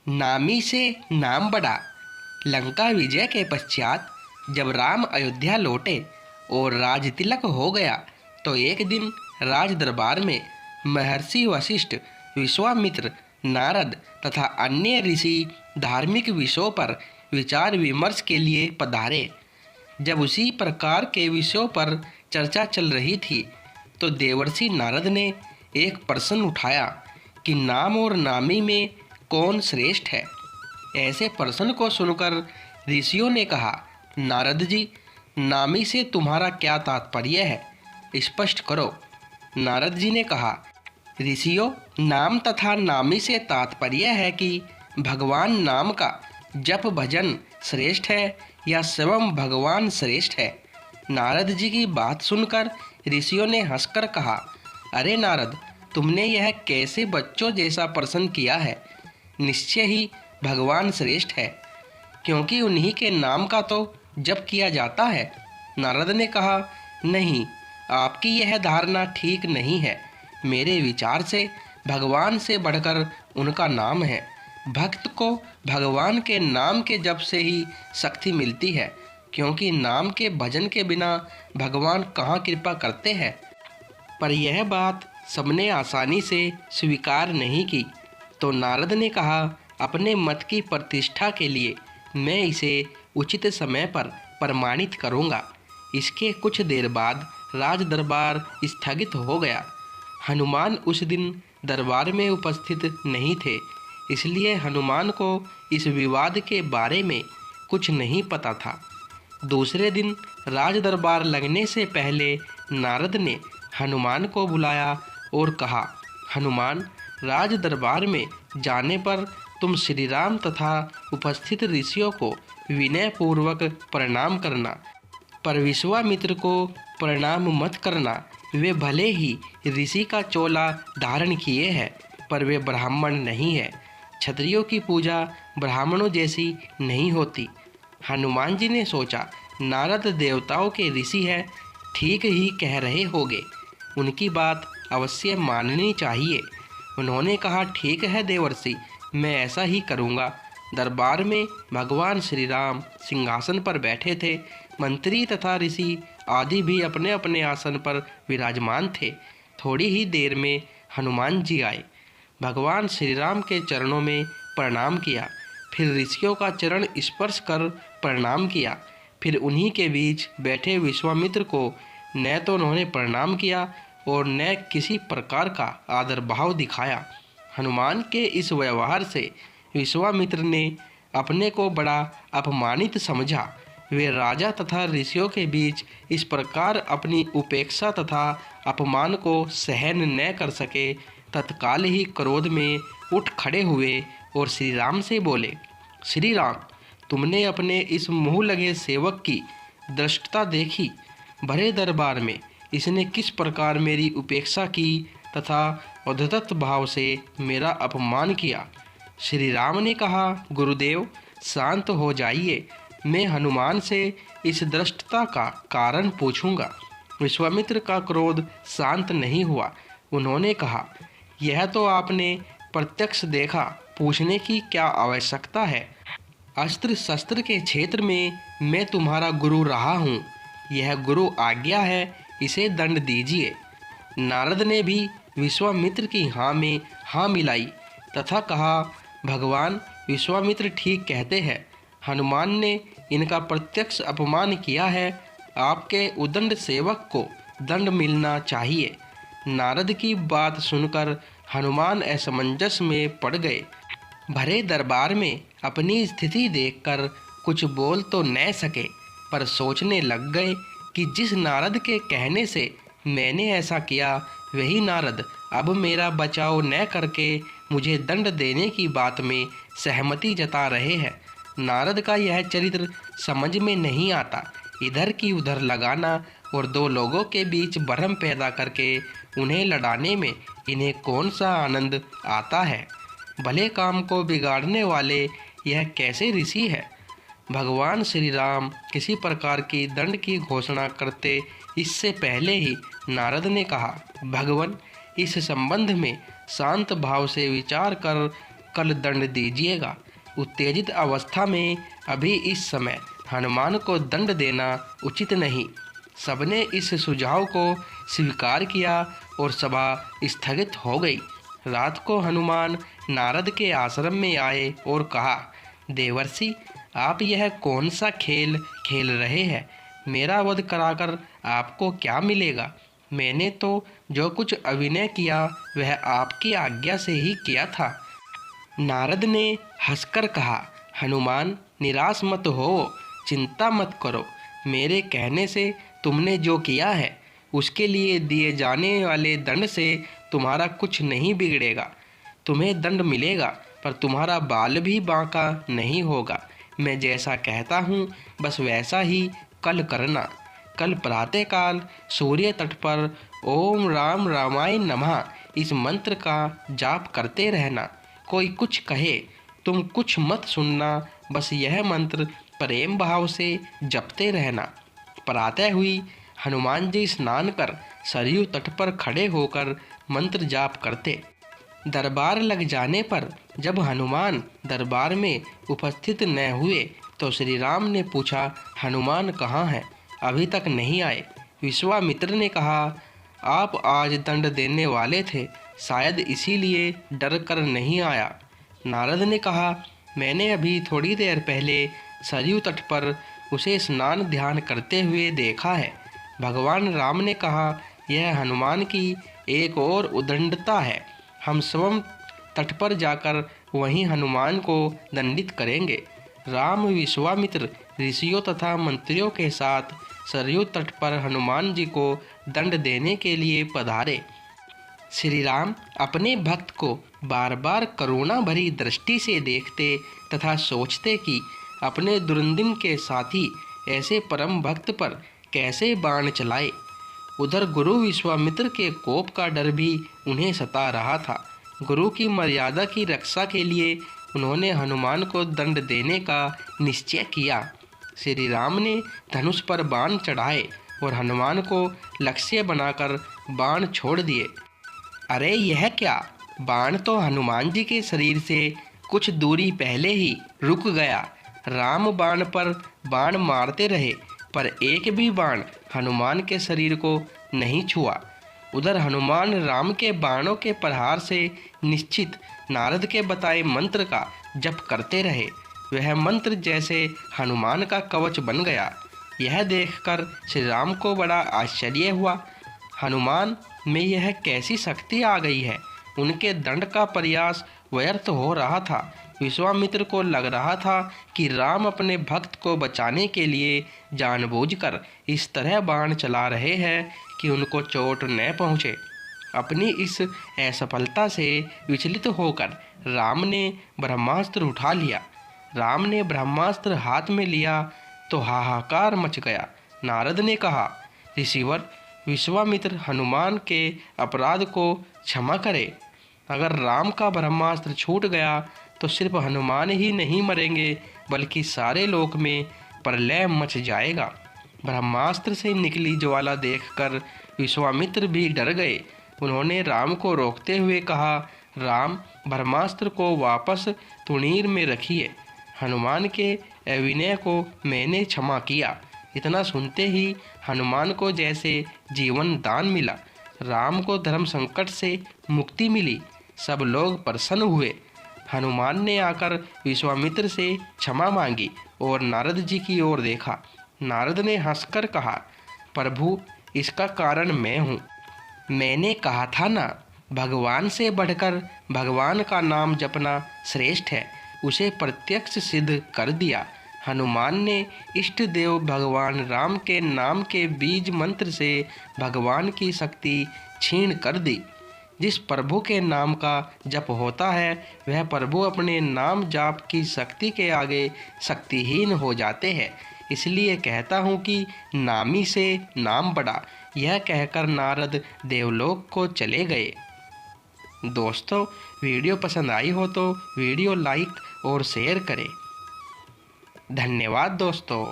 नामी से नाम बढ़ा। लंका विजय के पश्चात जब राम अयोध्या लौटे और राज तिलक हो गया तो एक दिन राज दरबार में महर्षि वशिष्ठ, विश्वामित्र, नारद तथा अन्य ऋषि धार्मिक विषयों पर विचार विमर्श के लिए पधारे। जब उसी प्रकार के विषयों पर चर्चा चल रही थी तो देवर्षि नारद ने एक प्रश्न उठाया कि नाम और नामी में कौन श्रेष्ठ है। ऐसे प्रश्न को सुनकर ऋषियों ने कहा, नारद जी, नामी से तुम्हारा क्या तात्पर्य है, स्पष्ट करो। नारद जी ने कहा, ऋषियों, नाम तथा नामी से तात्पर्य है कि भगवान नाम का जप भजन श्रेष्ठ है या स्वयं भगवान श्रेष्ठ है। नारद जी की बात सुनकर ऋषियों ने हंसकर कहा, अरे नारद, तुमने यह कैसे बच्चों जैसा प्रश्न किया है। निश्चय ही भगवान श्रेष्ठ है, क्योंकि उन्हीं के नाम का तो जप किया जाता है। नारद ने कहा, नहीं, आपकी यह धारणा ठीक नहीं है। मेरे विचार से भगवान से बढ़कर उनका नाम है। भक्त को भगवान के नाम के जप से ही शक्ति मिलती है, क्योंकि नाम के भजन के बिना भगवान कहाँ कृपा करते हैं। पर यह बात सबने आसानी से स्वीकार नहीं की, तो नारद ने कहा, अपने मत की प्रतिष्ठा के लिए मैं इसे उचित समय पर प्रमाणित करूँगा। इसके कुछ देर बाद राज दरबार स्थगित हो गया। हनुमान उस दिन दरबार में उपस्थित नहीं थे, इसलिए हनुमान को इस विवाद के बारे में कुछ नहीं पता था। दूसरे दिन राज दरबार लगने से पहले नारद ने हनुमान को बुलाया और कहा, हनुमान, राज दरबार में जाने पर तुम श्री राम तथा उपस्थित ऋषियों को विनय पूर्वक प्रणाम करना, पर विश्वामित्र को प्रणाम मत करना। वे भले ही ऋषि का चोला धारण किए हैं, पर वे ब्राह्मण नहीं है। क्षत्रियों की पूजा ब्राह्मणों जैसी नहीं होती। हनुमान जी ने सोचा, नारद देवताओं के ऋषि हैं, ठीक ही कह रहे होंगे, उनकी बात अवश्य माननी चाहिए। उन्होंने कहा, ठीक है देवर्षि, मैं ऐसा ही करूँगा। दरबार में भगवान श्री राम सिंहासन पर बैठे थे। मंत्री तथा ऋषि आदि भी अपने अपने आसन पर विराजमान थे। थोड़ी ही देर में हनुमान जी आए। भगवान श्री राम के चरणों में प्रणाम किया, फिर ऋषियों का चरण स्पर्श कर प्रणाम किया। फिर उन्हीं के बीच बैठे विश्वामित्र को न तो उन्होंने प्रणाम किया और न किसी प्रकार का आदर भाव दिखाया। हनुमान के इस व्यवहार से विश्वामित्र ने अपने को बड़ा अपमानित समझा। वे राजा तथा ऋषियों के बीच इस प्रकार अपनी उपेक्षा तथा अपमान को सहन न कर सके। तत्काल ही क्रोध में उठ खड़े हुए और श्री राम से बोले, श्री राम, तुमने अपने इस मुँह लगे सेवक की धृष्टता देखी। भरे दरबार में इसने किस प्रकार मेरी उपेक्षा की तथा उद्धत भाव से मेरा अपमान किया। श्री राम ने कहा, गुरुदेव, शांत हो जाइए, मैं हनुमान से इस धृष्टता का कारण पूछूंगा। विश्वामित्र का क्रोध शांत नहीं हुआ। उन्होंने कहा, यह तो आपने प्रत्यक्ष देखा, पूछने की क्या आवश्यकता है। अस्त्र शस्त्र के क्षेत्र में मैं तुम्हारा गुरु रहा हूँ। यह गुरु आज्ञा है, इसे दंड दीजिए। नारद ने भी विश्वामित्र की हाँ में हाँ मिलाई तथा कहा, भगवान विश्वामित्र ठीक कहते हैं। हनुमान ने इनका प्रत्यक्ष अपमान किया है। आपके उदंड सेवक को दंड मिलना चाहिए। नारद की बात सुनकर हनुमान असमंजस में पड़ गए। भरे दरबार में अपनी स्थिति देखकर कुछ बोल तो न सके, पर सोचने लग गए कि जिस नारद के कहने से मैंने ऐसा किया, वही नारद अब मेरा बचाव न करके मुझे दंड देने की बात में सहमति जता रहे हैं। नारद का यह चरित्र समझ में नहीं आता। इधर की उधर लगाना और दो लोगों के बीच भ्रम पैदा करके उन्हें लड़ाने में इन्हें कौन सा आनंद आता है। भले काम को बिगाड़ने वाले यह कैसे ऋषि है। भगवान श्री राम किसी प्रकार की दंड की घोषणा करते इससे पहले ही नारद ने कहा, भगवान, इस संबंध में शांत भाव से विचार कर कल दंड दीजिएगा। उत्तेजित अवस्था में अभी इस समय हनुमान को दंड देना उचित नहीं। सबने इस सुझाव को स्वीकार किया और सभा स्थगित हो गई। रात को हनुमान नारद के आश्रम में आए और कहा, देवर्षि, आप यह कौन सा खेल खेल रहे हैं? मेरा वध कराकर आपको क्या मिलेगा? मैंने तो जो कुछ अभिनय किया वह आपकी आज्ञा से ही किया था। नारद ने हंसकर कहा, हनुमान, निराश मत हो, चिंता मत करो। मेरे कहने से तुमने जो किया है उसके लिए दिए जाने वाले दंड से तुम्हारा कुछ नहीं बिगड़ेगा। तुम्हें दंड मिलेगा पर तुम्हारा बाल भी बांका नहीं होगा। मैं जैसा कहता हूँ बस वैसा ही कल करना। कल प्रातःकाल सूर्य तट पर ओम राम रामाय नमः इस मंत्र का जाप करते रहना। कोई कुछ कहे तुम कुछ मत सुनना, बस यह मंत्र प्रेम भाव से जपते रहना। प्रातः हुई हनुमान जी स्नान कर सरयू तट पर खड़े होकर मंत्र जाप करते। दरबार लग जाने पर जब हनुमान दरबार में उपस्थित न हुए तो श्री राम ने पूछा, हनुमान कहाँ हैं? अभी तक नहीं आए। विश्वामित्र ने कहा, आप आज दंड देने वाले थे, शायद इसीलिए डर कर नहीं आया। नारद ने कहा, मैंने अभी थोड़ी देर पहले सरयू तट पर उसे स्नान ध्यान करते हुए देखा है। भगवान राम ने कहा, यह हनुमान की एक और उद्दंडता है। हम स्वयं तट पर जाकर वहीं हनुमान को दंडित करेंगे। राम विश्वामित्र ऋषियों तथा मंत्रियों के साथ सरयू तट पर हनुमान जी को दंड देने के लिए पधारे। श्री राम अपने भक्त को बार बार करुणा भरी दृष्टि से देखते तथा सोचते कि अपने दुर्दिन के साथी ऐसे परम भक्त पर कैसे बाण चलाए। उधर गुरु विश्वामित्र के कोप का डर भी उन्हें सता रहा था। गुरु की मर्यादा की रक्षा के लिए उन्होंने हनुमान को दंड देने का निश्चय किया। श्री राम ने धनुष पर बाण चढ़ाए और हनुमान को लक्ष्य बनाकर बाण छोड़ दिए। अरे यह क्या! बाण तो हनुमान जी के शरीर से कुछ दूरी पहले ही रुक गया। राम बाण पर बाण मारते रहे पर एक भी बाण हनुमान के शरीर को नहीं छुआ। उधर हनुमान राम के बाणों के प्रहार से निश्चित नारद के बताए मंत्र का जप करते रहे। वह मंत्र जैसे हनुमान का कवच बन गया। यह देखकर श्री राम को बड़ा आश्चर्य हुआ। हनुमान में यह कैसी शक्ति आ गई है? उनके दंड का प्रयास व्यर्थ हो रहा था। विश्वामित्र को लग रहा था कि राम अपने भक्त को बचाने के लिए जानबूझकर इस तरह बाण चला रहे हैं कि उनको चोट न पहुँचे। अपनी इस असफलता से विचलित होकर राम ने ब्रह्मास्त्र उठा लिया। राम ने ब्रह्मास्त्र हाथ में लिया तो हाहाकार मच गया। नारद ने कहा, ऋषिवर, विश्वामित्र हनुमान के अपराध को क्षमा करे। अगर राम का ब्रह्मास्त्र छूट गया तो सिर्फ हनुमान ही नहीं मरेंगे बल्कि सारे लोक में प्रलय मच जाएगा। ब्रह्मास्त्र से निकली ज्वाला देखकर विश्वामित्र भी डर गए। उन्होंने राम को रोकते हुए कहा, राम, ब्रह्मास्त्र को वापस तुणीर में रखिए। हनुमान के अभिनय को मैंने क्षमा किया। इतना सुनते ही हनुमान को जैसे जीवन दान मिला। राम को धर्म संकट से मुक्ति मिली। सब लोग प्रसन्न हुए। हनुमान ने आकर विश्वामित्र से क्षमा मांगी और नारद जी की ओर देखा। नारद ने हंसकर कहा, प्रभु, इसका कारण मैं हूँ। मैंने कहा था ना, भगवान से बढ़कर भगवान का नाम जपना श्रेष्ठ है। उसे प्रत्यक्ष सिद्ध कर दिया। हनुमान ने इष्ट देव भगवान राम के नाम के बीज मंत्र से भगवान की शक्ति छीन कर दी। जिस प्रभु के नाम का जप होता है वह प्रभु अपने नाम जाप की शक्ति के आगे शक्तिहीन हो जाते हैं। इसलिए कहता हूँ कि नामी से नाम बड़ा। यह कहकर नारद देवलोक को चले गए। दोस्तों, वीडियो पसंद आई हो तो वीडियो लाइक और शेयर करें। धन्यवाद दोस्तों।